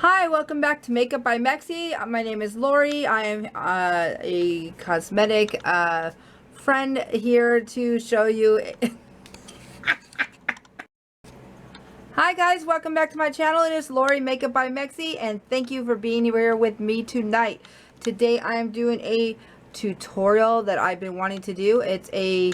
Hi, welcome back to Makeup by Mexi. My name is Lori. I am a cosmetic friend here to show you. Hi guys, welcome back to my channel. It is Lori Makeup by Mexi, and thank you for being here with me tonight. Today I am doing a tutorial that I've been wanting to do. It's a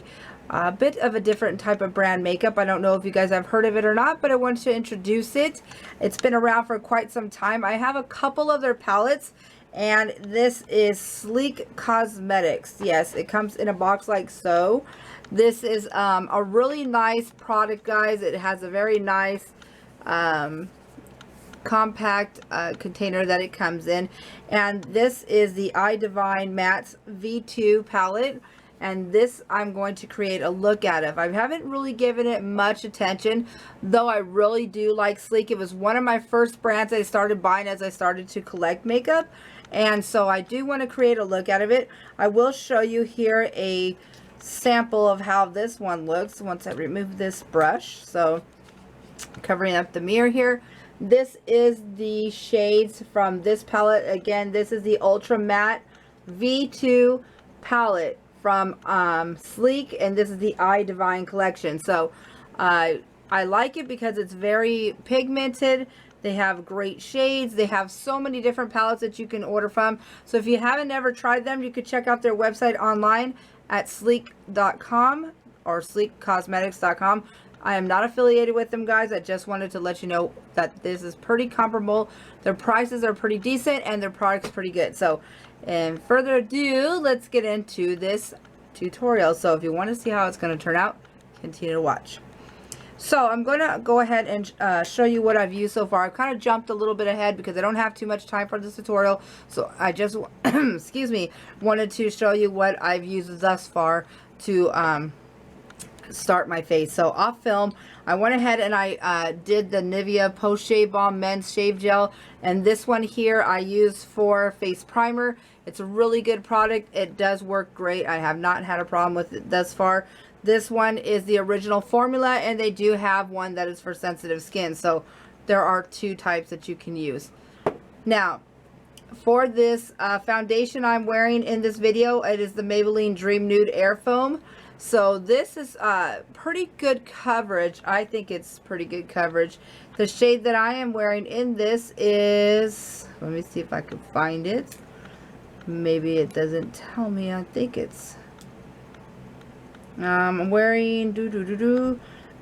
bit of a different type of brand makeup. I don't know if you guys have heard of it or not, but I wanted to introduce it. It's been around for quite some time. I have a couple of their palettes, and this is Sleek Cosmetics. Yes, it comes in a box like so. This is a really nice product, guys. It has a very nice compact container that it comes in, and this is the iDivine Matte V2 palette, and this I'm going to create a look out of. I haven't really given it much attention, though I really do like Sleek. It was one of my first brands I started buying as I started to collect makeup, and so I do want to create a look out of it. I will show you here a sample of how this one looks once I remove this brush. So covering up the mirror here, this is the shades from this palette. Again, this is the Ultra Matte V2 palette from Sleek, and this is the iDivine collection. So I like it because it's very pigmented. They have great shades. They have so many different palettes that you can order from. So if you haven't ever tried them, you could check out their website online at sleek.com or sleekcosmetics.com. I am not affiliated with them, guys. I just wanted to let you know that this is pretty comparable. Their prices are pretty decent and their product's pretty good. So, and further ado, let's get into this tutorial. So if you want to see how it's going to turn out, continue to watch. So I'm going to go ahead and show you what I've used so far. I've kind of jumped a little bit ahead because I don't have too much time for this tutorial. So I just, excuse me, wanted to show you what I've used thus far to start my face. So off film, I went ahead and I did the Nivea Post Shave Balm Men's Shave Gel, and this one here I use for face primer. It's a really good product. It does work great. I have not had a problem with it thus far. This one is the original formula, and they do have one that is for sensitive skin. So there are two types that you can use. Now, for this foundation I'm wearing in this video, it is the Maybelline Dream Nude Air Foam. So this is pretty good coverage. I think it's pretty good coverage. The shade that I am wearing in this is, let me see if I can find it. Maybe it doesn't tell me. I think it's, I'm wearing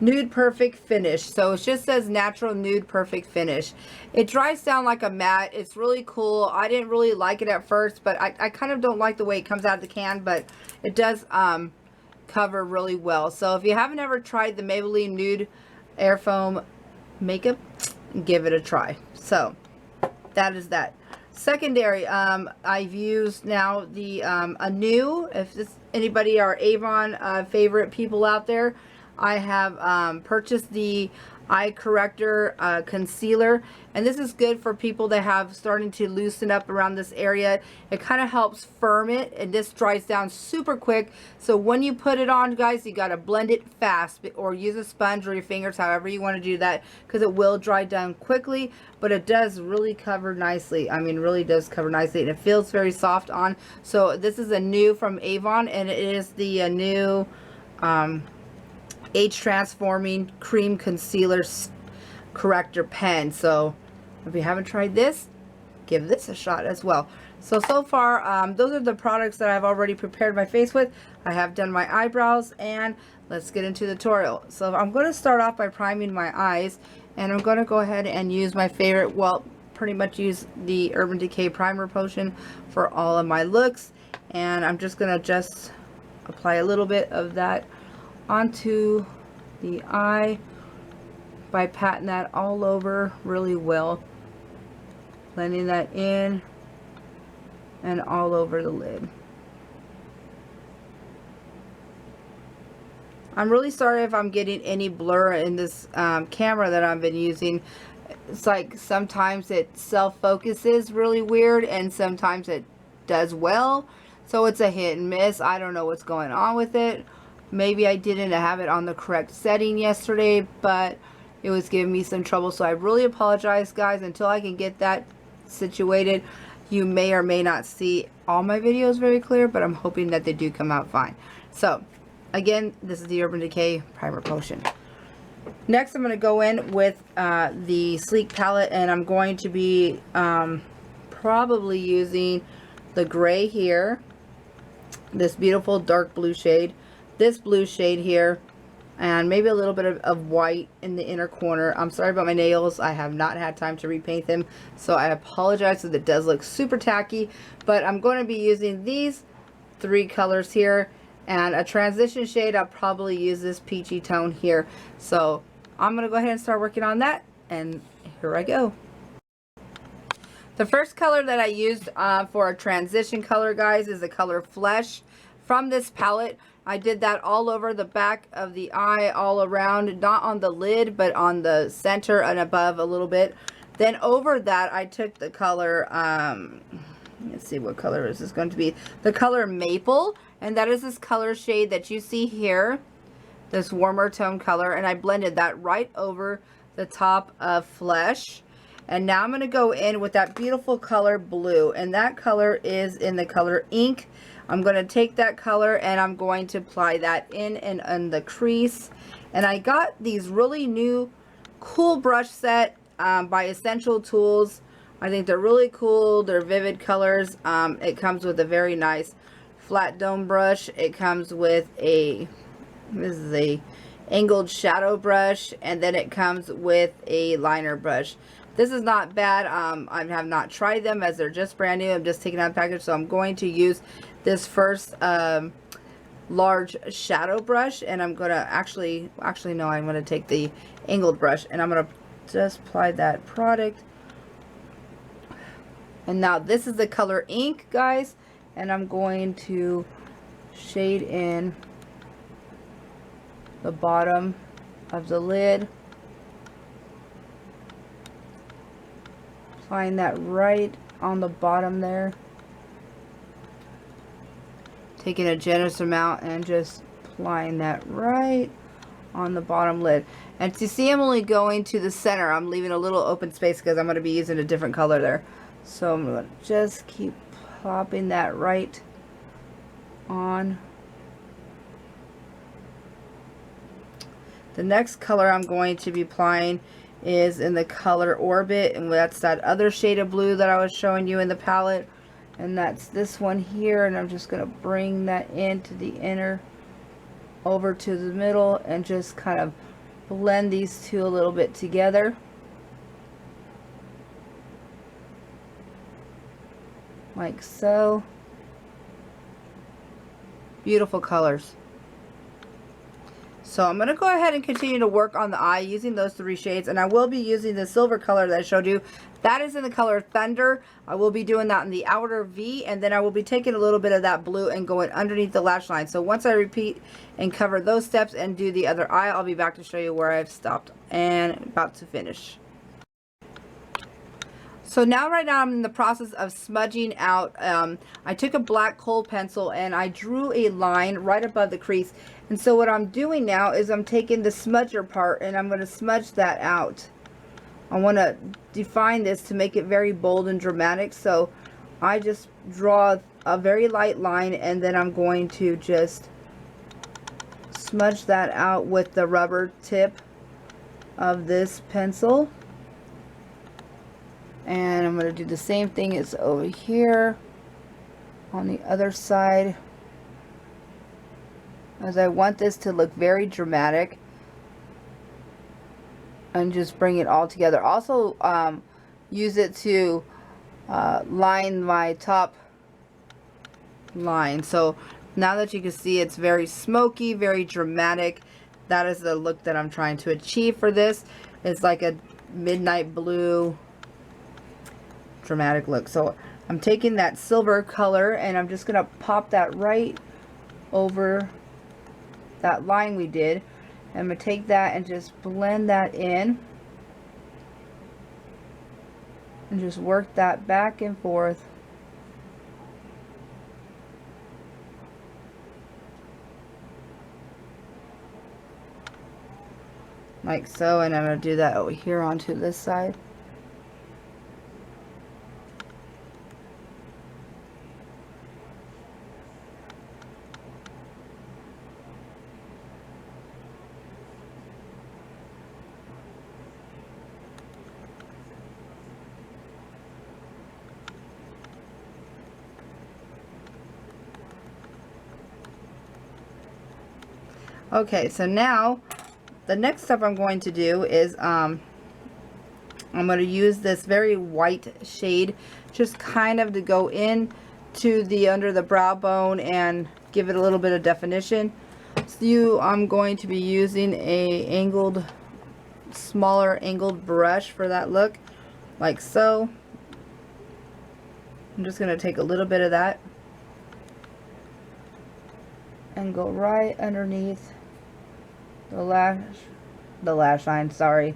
Nude Perfect Finish. So it just says Natural Nude Perfect Finish. It dries down like a matte. It's really cool. I didn't really like it at first, but I kind of don't like the way it comes out of the can, but it does cover really well. So if you haven't ever tried the Maybelline Nude Air Foam makeup, give it a try. So that is that. Secondary, I've used now the if this anybody are Avon favorite people out there, I have purchased the eye corrector concealer, and this is good for people that have starting to loosen up around this area. It kind of helps firm it, and this dries down super quick. So when you put it on, guys, you got to blend it fast, or use a sponge or your fingers, however you want to do that, because it will dry down quickly, but it does really cover nicely. I mean, really does cover nicely, and it feels very soft on. So this is a new from Avon, and it is the new Age Transforming Cream Concealer Corrector Pen. So if you haven't tried this, give this a shot as well. So far, those are the products that I've already prepared my face with. I have done my eyebrows, and let's get into the tutorial. So I'm going to start off by priming my eyes, and I'm going to go ahead and use my favorite, well, pretty much use the Urban Decay Primer Potion for all of my looks. And I'm just going to apply a little bit of that onto the eye by patting that all over really well, blending that in and all over the lid. I'm really sorry if I'm getting any blur in this camera that I've been using. It's like sometimes it self-focuses really weird, and sometimes it does well, so it's a hit and miss. I don't know what's going on with it. Maybe I didn't have it on the correct setting yesterday, but it was giving me some trouble. So I really apologize, guys. Until I can get that situated, you may or may not see all my videos very clear, but I'm hoping that they do come out fine. So again, this is the Urban Decay Primer Potion. Next, I'm going to go in with the Sleek palette, and I'm going to be probably using the gray here, this beautiful dark blue shade, this blue shade here, and maybe a little bit of white in the inner corner. I'm sorry about my nails. I have not had time to repaint them, so I apologize if it does look super tacky, but I'm going to be using these 3 colors here, and a transition shade. I'll probably use this peachy tone here. So I'm going to go ahead and start working on that, and here I go. The first color that I used for a transition color, guys, is the color Flesh from this palette. I did that all over the back of the eye, all around, not on the lid, but on the center and above a little bit. Then over that, I took the color, let's see, what color is this going to be? The color Maple, and that is this color shade that you see here, this warmer tone color, and I blended that right over the top of Flesh. And now I'm going to go in with that beautiful color Blue, and that color is in the color Ink. I'm going to take that color and I'm going to apply that in and on the crease. And I got these really new cool brush set by Essential Tools. I think they're really cool. They're vivid colors. It comes with a very nice flat dome brush. It comes with this is a angled shadow brush, and then it comes with a liner brush. This is not bad. I have not tried them as they're just brand new. I'm just taking out the package, so I'm going to use this first large shadow brush, and I'm gonna actually no, I'm gonna take the angled brush and I'm gonna just apply that product. And now this is the color Ink, guys, and I'm going to shade in the bottom of the lid, applying that right on the bottom there, taking a generous amount and just applying that right on the bottom lid. And to see, I'm only going to the center. I'm leaving a little open space because I'm going to be using a different color there. So I'm going to just keep plopping that right on. The next color I'm going to be applying is in the color Orbit, and that's that other shade of blue that I was showing you in the palette, and that's this one here. And I'm just going to bring that into the inner, over to the middle, and just kind of blend these two a little bit together, like so. Beautiful colors. So I'm going to go ahead and continue to work on the eye using those 3 shades, and I will be using the silver color that I showed you. That is in the color Thunder. I will be doing that in the outer V, and then I will be taking a little bit of that blue and going underneath the lash line. So once I repeat and cover those steps and do the other eye, I'll be back to show you where I've stopped and about to finish. So now right now I'm in the process of smudging out. I took a black kohl pencil and I drew a line right above the crease. And so what I'm doing now is I'm taking the smudger part and I'm going to smudge that out. I want to define this to make it very bold and dramatic. So I just draw a very light line, and then I'm going to just smudge that out with the rubber tip of this pencil. And I'm going to do the same thing as over here on the other side, as I want this to look very dramatic, and just bring it all together. Also use it to line my top line. So now that you can see, it's very smoky, very dramatic. That is the look that I'm trying to achieve for this. It's like a midnight blue dramatic look. So I'm taking that silver color and I'm just gonna pop that right over that line we did. I'm gonna take that and just blend that in and just work that back and forth. like so, and I'm going to do that over here onto this side. Okay, so now the next step I'm going to do is I'm going to use this very white shade just kind of to go in to the under the brow bone and give it a little bit of definition. So I'm going to be using a angled, smaller angled brush for that look, like so. I'm just going to take a little bit of that and go right underneath the lash line, sorry,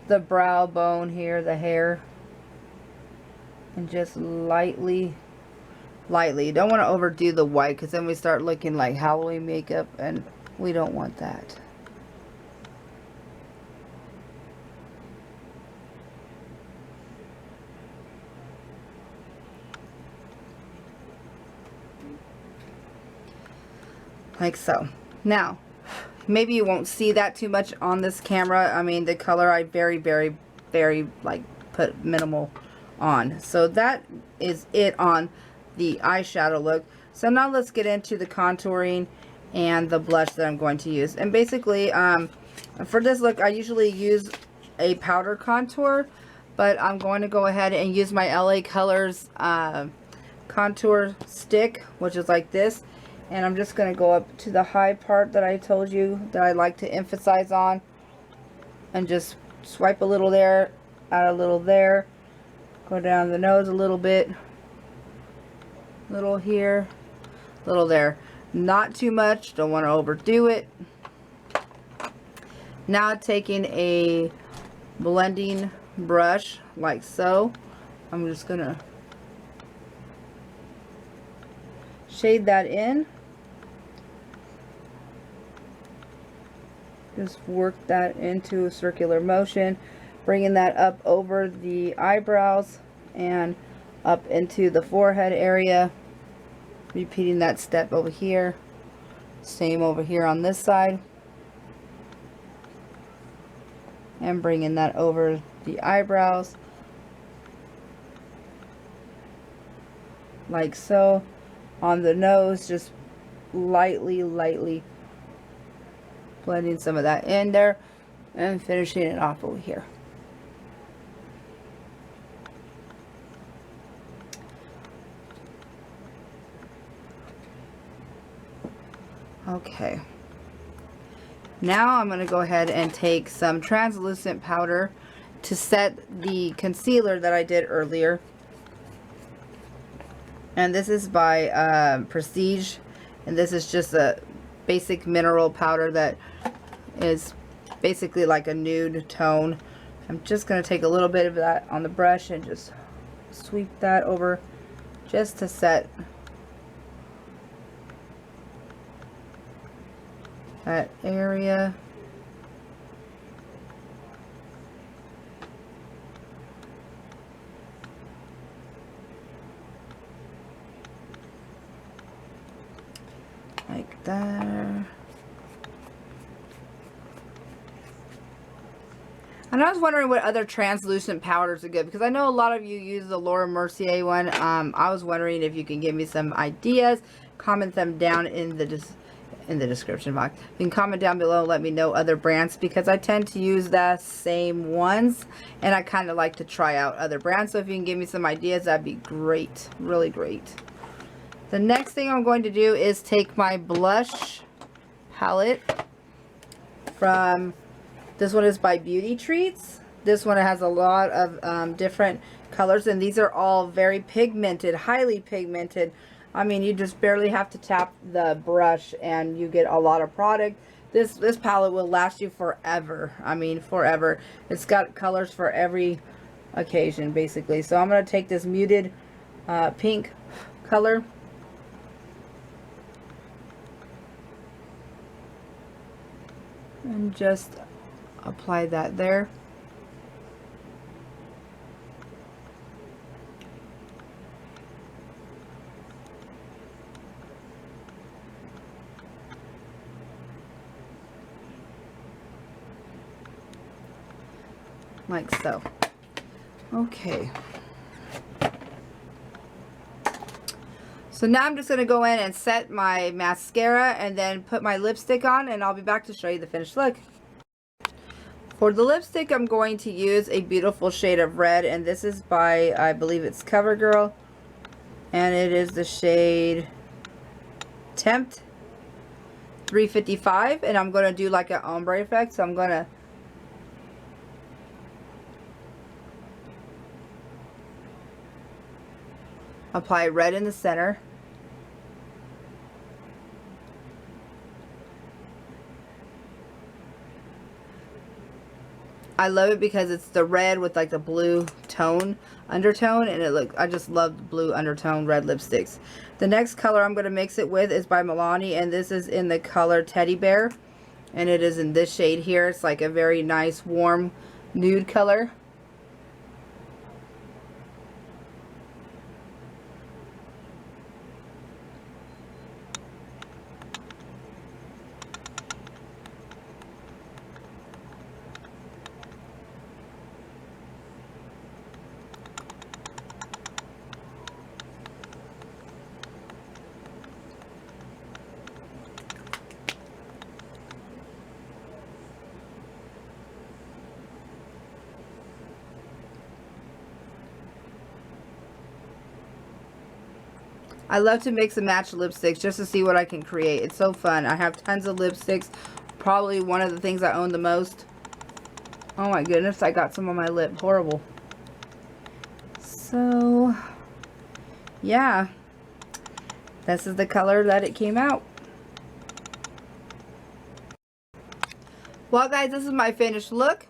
the brow bone here, the hair, and just lightly, you don't want to overdo the white because then we start looking like Halloween makeup, and we don't want that. Like so. Now, maybe you won't see that too much on this camera. I mean, the color I very like put minimal on. So that is it on the eyeshadow look. So now let's get into the contouring and the blush that I'm going to use. And basically, for this look, I usually use a powder contour, but I'm going to go ahead and use my LA Colors contour stick, which is like this. And I'm just going to go up to the high part that I told you that I like to emphasize on, and just swipe a little there, add a little there, go down the nose a little bit, little here, little there. Not too much, don't want to overdo it. Now taking a blending brush like so, I'm just going to shade that in. Just work that into a circular motion, bringing that up over the eyebrows and up into the forehead area. Repeating that step over here. Same over here on this side. And bringing that over the eyebrows. Like so. On the nose, just lightly blending some of that in there and finishing it off over here. Okay, now I'm going to go ahead and take some translucent powder to set the concealer that I did earlier. And this is by Prestige, and this is just a basic mineral powder that is basically like a nude tone. I'm just going to take a little bit of that on the brush and just sweep that over just to set that area. Like that. And I was wondering what other translucent powders are good, because I know a lot of you use the Laura Mercier one. I was wondering if you can give me some ideas. Comment them down in the description box. You can comment down below and let me know other brands, because I tend to use the same ones and I kind of like to try out other brands. So if you can give me some ideas, that'd be great. Really great. The next thing I'm going to do is take my blush palette from, this one is by Beauty Treats. This one has a lot of different colors, and these are all very pigmented, highly pigmented. I mean, you just barely have to tap the brush and you get a lot of product. This palette will last you forever. I mean, forever. It's got colors for every occasion, basically. So I'm going to take this muted pink color. And just apply that there. Like so. Okay. So now I'm just going to go in and set my mascara and then put my lipstick on, and I'll be back to show you the finished look. For the lipstick, I'm going to use a beautiful shade of red, and this is by, I believe it's CoverGirl, and it is the shade Tempt 355, and I'm going to do like an ombre effect, so I'm going to apply red in the center. I love it because it's the red with like the blue tone undertone, and I just love the blue undertone red lipsticks. The next color I'm going to mix it with is by Milani, and this is in the color Teddy Bear, and it is in this shade here. It's like a very nice warm nude color. I love to mix and match lipsticks just to see what I can create. It's so fun. I have tons of lipsticks. Probably one of the things I own the most. Oh my goodness, I got some on my lip. Horrible. So, yeah. This is the color that it came out. Well, guys, this is my finished look.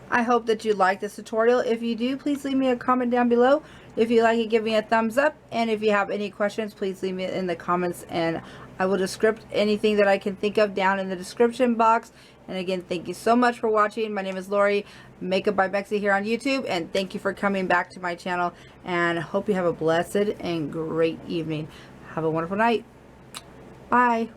I hope that you like this tutorial. If you do, please leave me a comment down below. If you like it, give me a thumbs up. And if you have any questions, please leave me in the comments, and I will describe anything that I can think of down in the description box. And again, thank you so much for watching. My name is Lori, Makeup by Mexi here on YouTube, and thank you for coming back to my channel, and hope you have a blessed and great evening. Have a wonderful night. Bye.